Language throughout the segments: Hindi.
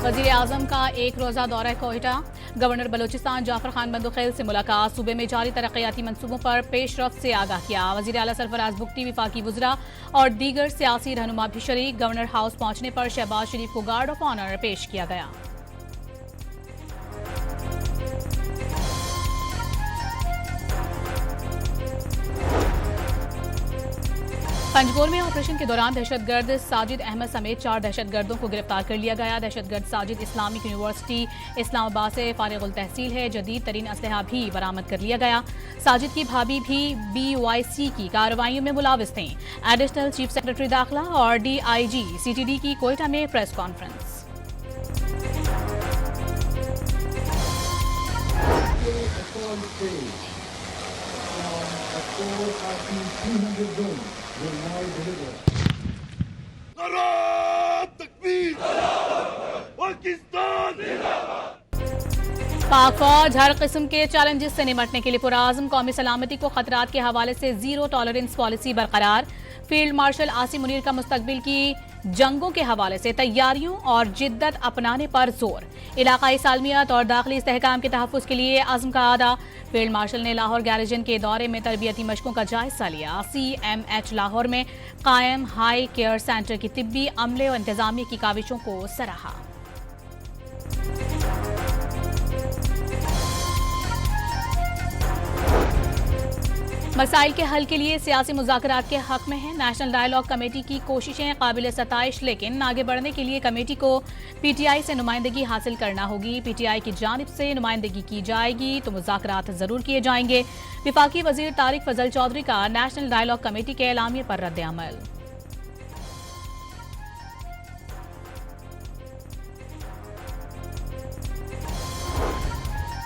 वजीर आजम का एक रोजा दौरा कोयटा। गवर्नर बलोचिस्तान जाफर खान बंदोखेल से मुलाकात। सूबे में जारी तरक्याती मंसूबों पर पेशरफ्त से आगाह किया। वजीर आला सरफराज बुख्ती, विफाकी वुज़रा और दीगर सियासी रहनुमा भी शरीक। गवर्नर हाउस पहुंचने पर शहबाज शरीफ को गार्ड ऑफ ऑनर पेश किया गया। पंजगोर में ऑपरेशन के दौरान दहशतगर्द साजिद अहमद समेत 4 दहशतगर्दों को गिरफ्तार कर लिया गया। दहशतगर्द साजिद इस्लामिक यूनिवर्सिटी इस्लामाबाद से फारिगुल तहसील है। जदीद तरीन असलहा भी बरामद कर लिया गया। साजिद की भाभी भी BYC की कार्रवाइयों में मुलाविस थे। एडिशनल चीफ सेक्रेटरी दाखिला और DIG CTD की कोयटा में प्रेस कॉन्फ्रेंस। पाक फौज हर किस्म के चैलेंजेस से निपटने के लिए पुरआज़म। कौमी सलामती को खतरात के हवाले से जीरो टॉलरेंस पॉलिसी बरकरार। फील्ड मार्शल आसिम मुनीर का मुस्तकबिल की जंगों के हवाले से तैयारियों और जिद्दत अपनाने पर जोर। इलाकाई सालमियत और दाखिली इस्तेहकाम के तहफ़्फ़ुज़ के लिए अज़्म का आदा। फील्ड मार्शल ने लाहौर गैरिजन के दौरे में तरबियती मशकों का जायजा लिया। CMH लाहौर में कायम हाई केयर सेंटर की तिब्बी अमले और इंतजामिया की काविशों को सराहा। मसाइल के हल के लिए सियासी मुज़ाकरात के हक में है। नेशनल डायलॉग कमेटी की कोशिशें काबिल सताइश, लेकिन आगे बढ़ने के लिए कमेटी को PTI से नुमाइंदगी हासिल करना होगी। PTI की जानिब से नुमाइंदगी की जाएगी तो मुज़ाकरात जरूर किए जाएंगे। विफाकी वजीर तारिक फजल चौधरी का नेशनल डायलॉग कमेटी के एलामिये पर रद्द अमल।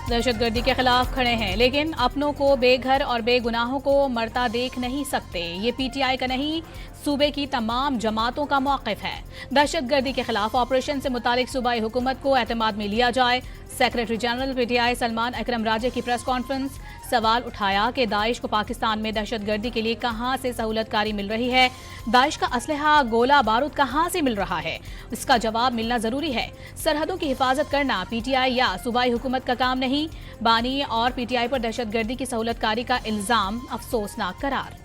दहशतगर्दी के खिलाफ खड़े हैं, लेकिन अपनों को बेघर और बेगुनाहों को मरता देख नहीं सकते। ये PTI का नहीं, सूबे की तमाम जमातों का मौक़िफ़ है। दहशतगर्दी के खिलाफ ऑपरेशन से मुतालिक सूबाई हुकूमत को एतमाद में लिया जाए। सेक्रेटरी जनरल PTI सलमान अकरम राजे की प्रेस कॉन्फ्रेंस। सवाल उठाया कि दाइश को पाकिस्तान में दहशतगर्दी के लिए कहां से सहूलतकारी मिल रही है। दाइश का असलहा गोला बारूद कहां से मिल रहा है, इसका जवाब मिलना जरूरी है। सरहदों की हिफाजत करना PTI या सूबाई हुकूमत का काम नहीं। बानी और PTI पर दहशतगर्दी की सहूलतकारी का इल्जाम अफसोसनाक करार।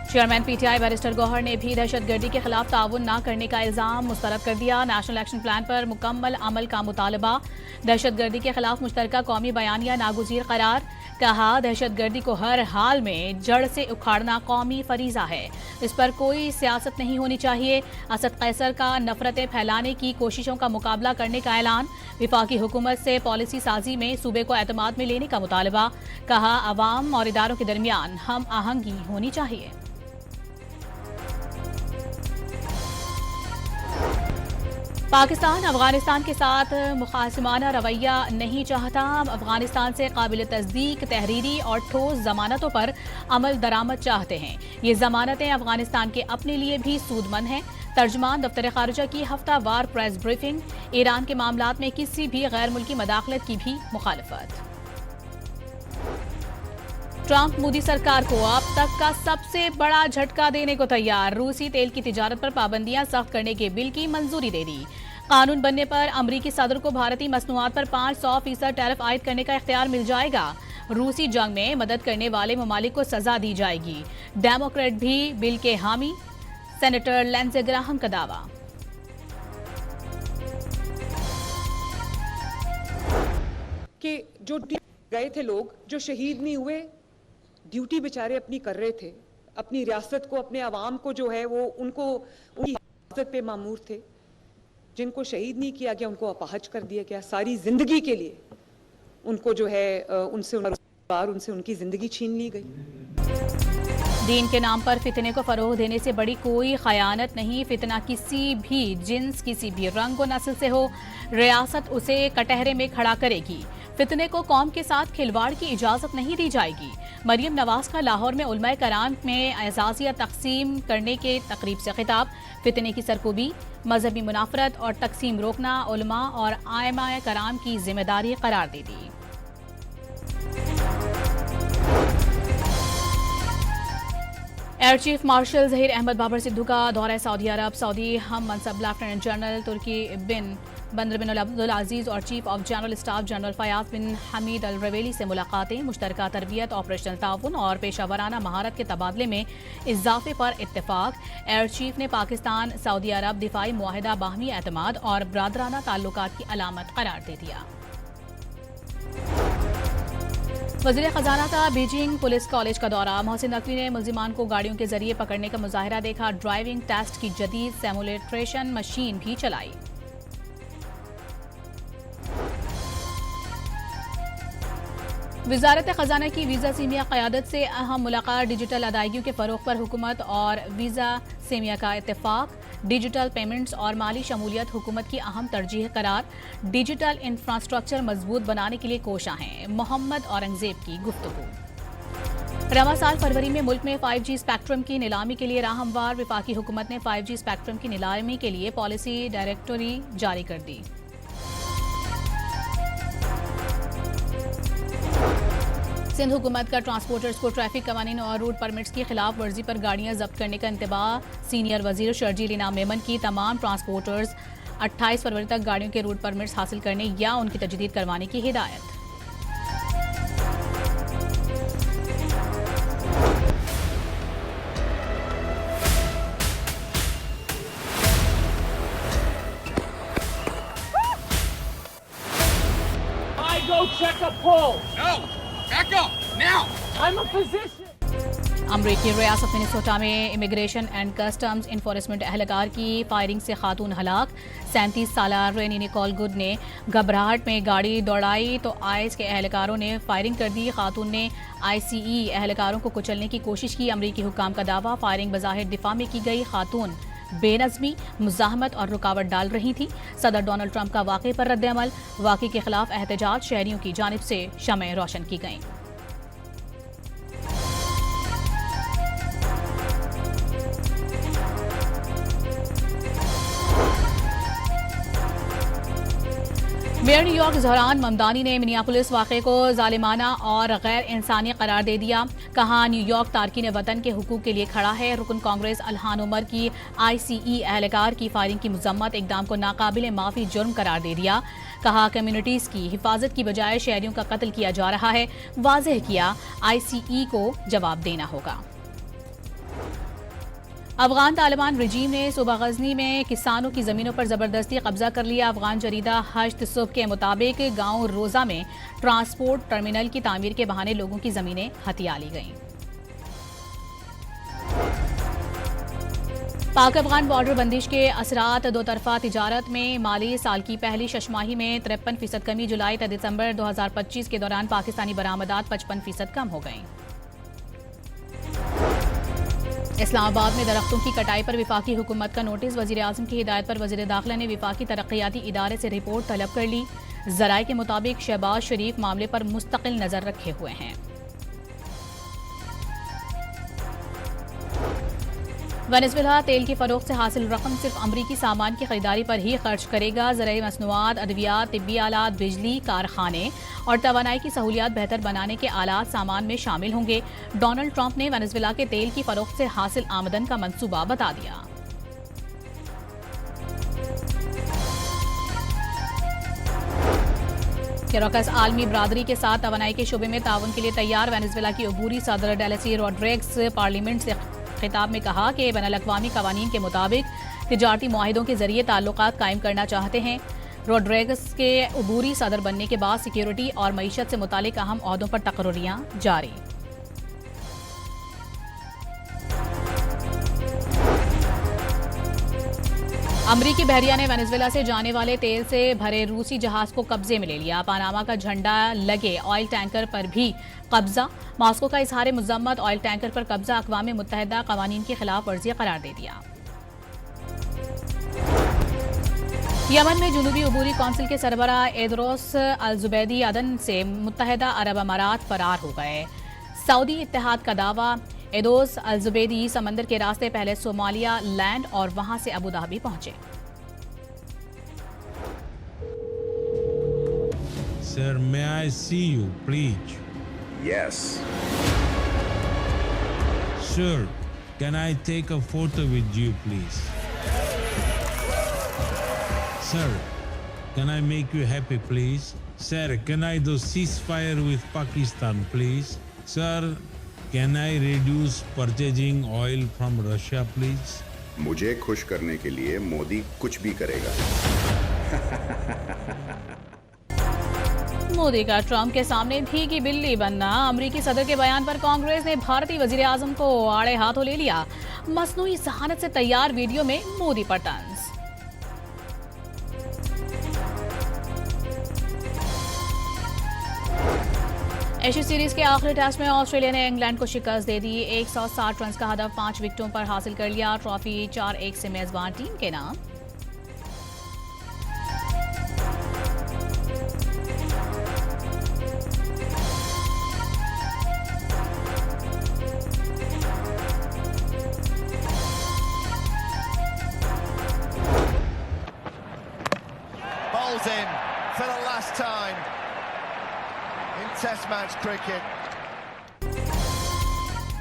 चेयरमैन PTI बैरिस्टर गौहर ने भी दहशतगर्दी के खिलाफ ताउन न करने का इल्जाम मुस्तरद कर दिया। नेशनल एक्शन प्लान पर मुकम्मल अमल का मुतालबा। दहशतगर्दी के खिलाफ मुश्तरका कौमी बयानिया नागुज़ीर करार। कहा, दहशतगर्दी को हर हाल में जड़ से उखाड़ना कौमी फरीजा है, इस पर कोई सियासत नहीं होनी चाहिए। असद कैसर का नफरतें फैलाने की कोशिशों का मुकाबला करने का ऐलान। विफाकी हुकूमत से पॉलिसी साजी में सूबे को एतमाद में लेने का मुतालबा। कहा, अवाम और इदारों के दरमियान हम आहंगी होनी चाहिए। पाकिस्तान अफगानिस्तान के साथ मुखासिमाना रवैया नहीं चाहता। अफगानिस्तान से काबिल तस्दीक तहरीरी और ठोस जमानतों पर अमल दरामद चाहते हैं। ये जमानतें अफगानिस्तान के अपने लिए भी सूदमंद हैं। तर्जुमान दफ्तर खारिजा की हफ्तावार प्रेस ब्रीफिंग। ईरान के मामलात में किसी भी गैर मुल्की मदाखलत की भी मुखालफत। ट्रंप मोदी सरकार को अब तक का सबसे बड़ा झटका देने को तैयार। रूसी तेल की तिजारत पर पाबंदियां सख्त करने के बिल की मंजूरी दे दी। कानून बनने पर अमरीकी सदर को भारतीय मसनूआत पर 500% टैरिफ आयद करने का इख्तियार मिल जाएगा। रूसी जंग में मदद करने वाले ममालिक को सजा दी जाएगी। डेमोक्रेट भी बिल के हामी। सेनेटर लिंडसे ग्राहम का दावा। कि जो गए थे लोग जो शहीद नहीं हुए, ड्यूटी बेचारे अपनी कर रहे थे, अपनी रियासत को, अपने अवाम को जो है वो उनको उनकी हिफाजत पे मामूर थे। जिनको शहीद नहीं किया गया उनको अपाहज कर दिया गया। सारी जिंदगी के लिए उनको जो है उनसे उनकी जिंदगी छीन ली गई। दीन के नाम पर फितने को फरोग देने से बड़ी कोई खयानत नहीं। फितना किसी भी जिन्स, किसी भी रंग व नस्ल से हो, रियासत उसे कटहरे में खड़ा करेगी। फितने को कौम के साथ खिलवाड़ की इजाजत नहीं दी जाएगी। मरियम नवाज का लाहौर में उलमाए कराम में एजाजिया तकसीम करने के तकरीब से खिताब। फितने की सरकोबी, मजहबी मुनाफरत और तकसीम रोकना उलमा और आइमाए कराम की जिम्मेदारी करार दे दी। Air chief marshal Zaheer Ahmad Babar Sidhu का दौरा सऊदी अरब। सऊदी हम मनसब लेफ्टिनेंट जनरल तुर्की बिन बंदर बिन अब्दुल अजीज और chief of general staff general Fayyad bin Hamid Al Ruwaili से मुलाकातें, मुश्तरका तरबियत, ऑपरेशनल ताउन और पेशावराना महारत के तबादले में इजाफे पर इत्तेफाक। एयर चीफ ने पाकिस्तान सऊदी अरब दिफाई मुआहिदा बाहमी एतमाद और बरादराना ताल्लुकात की अलामत करार दे दिया। वज़ीर खजाना का बीजिंग पुलिस कॉलेज का दौरा। मोहसिन नकवी ने मुल्जिमान को गाड़ियों के जरिए पकड़ने का मुजाहिरा देखा। ड्राइविंग टेस्ट की जदीद सिमुलेट्रेशन मशीन भी चलाई। वजारत खजाना की वीज़ा सीमिया क़यादत से अहम मुलाकात। डिजिटल अदायगियों के फ़रोग़ पर हुकूमत और वीज़ा सीमिया का इत्तेफाक। डिजिटल पेमेंट्स और माली शमूलियत हुकूमत की अहम तरजीह करार। डिजिटल इंफ्रास्ट्रक्चर मजबूत बनाने के लिए कोशां हैं। मोहम्मद औरंगजेब की गुफ्तगू। रवा साल फरवरी में मुल्क में 5G स्पेक्ट्रम की नीलामी के लिए राह हमवार। वफाकी हुकूमत ने 5G स्पेक्ट्रम की नीलामी के लिए पॉलिसी डायरेक्टरी जारी कर दी। सिंध हुकूमत का ट्रांसपोर्टर्स को ट्रैफिक कवानीन और रूट परमिट्स की खिलाफ वर्जी पर गाड़ियां जब्त करने का इंतबाह। सीनियर वजीर शर्जील इनाम मेमन की तमाम ट्रांसपोर्टर्स 28 फरवरी तक गाड़ियों के रूट परमिट्स हासिल करने या उनकी तजदीद करवाने की हिदायत। I go check a pole. No! Back up! Now! I'm a physician. अमरीकी रियासत मिनेसोटा में इमिग्रेशन एंड कस्टम्स इन्फोर्समेंट एहलकार की फायरिंग से खातून हलाक। 37 साला रेनी निकोल गुड ने घबराहट में गाड़ी दौड़ाई तो आईएस के एहलकारों ने फायरिंग कर दी। खातून ने ICE एहलकारों को कुचलने की कोशिश की। अमरीकी हुक्काम का दावा, फायरिंग बज़ाहिर दिफा में की गई। खातून बेनज़मी, मुज़ाहमत और रुकावट डाल रही थी। सदर डोनाल्ड ट्रंप का वाक़े पर रद्द-ए-अमल। वाक़े के खिलाफ एहतजाज शहरियों की जानिब से शमएं रोशन की गईं। मेयर न्यूयॉर्क ज़हरान ममदानी ने मिनियापोलिस वाक़े को ज़ालिमाना और गैर इंसानी करार दे दिया। कहा, न्यूयॉर्क तारकीन वतन के हुकूक के लिए खड़ा है। रुकन कांग्रेस अल्हान उमर की ICE एहलकार की फायरिंग की मजम्मत इकदाम को नाकाबिल माफ़ी जुर्म करार दे दिया। कहा, कम्युनिटीज़ की हिफाजत की बजाय शहरियों का कत्ल किया जा रहा है। वाज़ेह किया, ICE को जवाब देना होगा। अफगान तालिबान रजीम ने सूबा गजनी में किसानों की जमीनों पर जबरदस्ती कब्जा कर लिया। अफगान जरीदा हश्त सुबह के मुताबिक गांव रोजा में ट्रांसपोर्ट टर्मिनल की तामीर के बहाने लोगों की जमीनें हथिया ली गईं। पाक अफगान बॉर्डर बंदिश के असरात दो तरफा तिजारत में माली साल की पहली शशमाही में 53% कमी। जुलाई से दिसंबर 2025 के दौरान पाकिस्तानी बरामदात 55% कम हो गईं। इस्लामाबाद में दरख्तों की कटाई पर विफाकी हुकूमत का नोटिस। वजीर आजम की हिदायत पर वजीर दाखिला ने विफाकी तरक्याती इदारे से रिपोर्ट तलब कर ली। जराए के मुताबिक शहबाज शरीफ मामले पर मुस्तकिल नजर रखे हुए हैं। वेनेजुएला तेल की फरोख्त से हासिल रकम सिर्फ अमरीकी सामान की खरीदारी पर ही खर्च करेगा। ज़राई मसनूआत, अद्वियात, तिब्बी आलात, बिजली, कारखाने और तवानाई की सहूलियात बेहतर बनाने के आलात सामान में शामिल होंगे। डोनाल्ड ट्रंप ने वेनेजुएला के तेल की फरोख्त से हासिल आमदन का मंसूबा बता दिया। कैरोकस आलमी बरादरी के साथ तवानाई के शोबे में ताउन के लिए तैयार। वेनेजुएला की अबूरी सदर डेलेसी रोड्रिग्स पार्लियामेंट से खिताब में कहा कि बैनुल-अक़वामी कवानीन के मुताबिक तिजारती मुआहिदों के जरिए ताल्लुकात कायम करना चाहते हैं। रोड्रिग्स के अबूरी सदर बनने के बाद सिक्योरिटी और मईशत से मुतालिक अहम ओहदों पर तकर्रियां जारी। अमरीकी बहरिया ने वेनेजुएला से जाने वाले तेल से भरे रूसी जहाज को कब्जे में ले लिया। पानामा का झंडा लगे ऑयल टैंकर पर भी कब्जा। मॉस्को का इजहार मुजम्मत ऑयल टैंकर पर कब्जा अक़वाम मुत्तहिदा कवानीन की खिलाफ वर्जी करार दे दिया। यमन में जुनूबी अबूरी कौंसिल के सरबराह एदरोस अल जुबैदी अदन से मुत्तहिदा अरब अमारात फरार हो गए। सऊदी इत्तेहाद का दावा, एदोस अल जुबैदी समंदर के रास्ते पहले सोमालिया लैंड और वहां से अबू धाबी पहुंचे। Sir, may I see you, please? Yes. Sir, Can I take a photo with you, please? Sir, can I make you happy, please? Sir, can I do ceasefire with Pakistan, please? Sir, can I reduce purchasing oil from Russia, please? मुझे खुश करने के लिए मोदी कुछ भी करेगा। मोदी का ट्रंप के सामने भीगी बिल्ली बनना। अमरीकी सदर के बयान पर कांग्रेस ने भारतीय वजीर आजम को आड़े हाथों ले लिया। मसनूई जहानत से तैयार वीडियो में मोदी पर तंज। एशिया सीरीज के आखिरी टेस्ट में ऑस्ट्रेलिया ने इंग्लैंड को शिकस्त दे दी। 160 रन का हदफ 5 विकेटों पर हासिल कर लिया। ट्रॉफी 4-1 से मेजबान टीम के नाम। Bowls in for the last time in Test match cricket.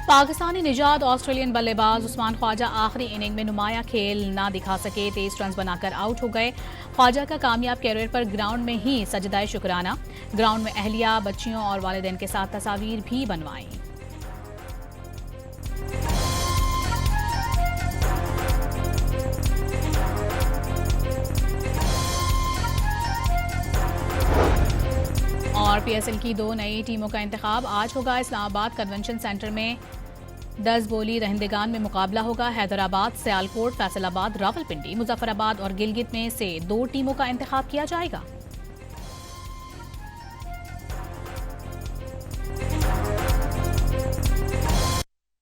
Pakistani निजात ऑस्ट्रेलियन बल्लेबाज उस्मान ख्वाजा आखिरी इनिंग में नुमाया खेल ना दिखा सके। 23 रन बनाकर आउट हो गए। ख्वाजा का कामयाब कैरियर पर ग्राउंड में ही सजदाए शुक्राना। ग्राउंड में अहलिया, बच्चियों और वालिदैन के साथ तस्वीर भी बनवाई। और पीएसएल की 2 नई टीमों का इंतखाब आज होगा। इस्लामाबाद कन्वेंशन सेंटर में 10 बोली रहंदेगान में मुकाबला होगा। हैदराबाद, सियालकोट, फैसलाबाद, रावलपिंडी, मुजफ्फराबाद और गिलगित में से 2 टीमों का इंतखाब किया जाएगा।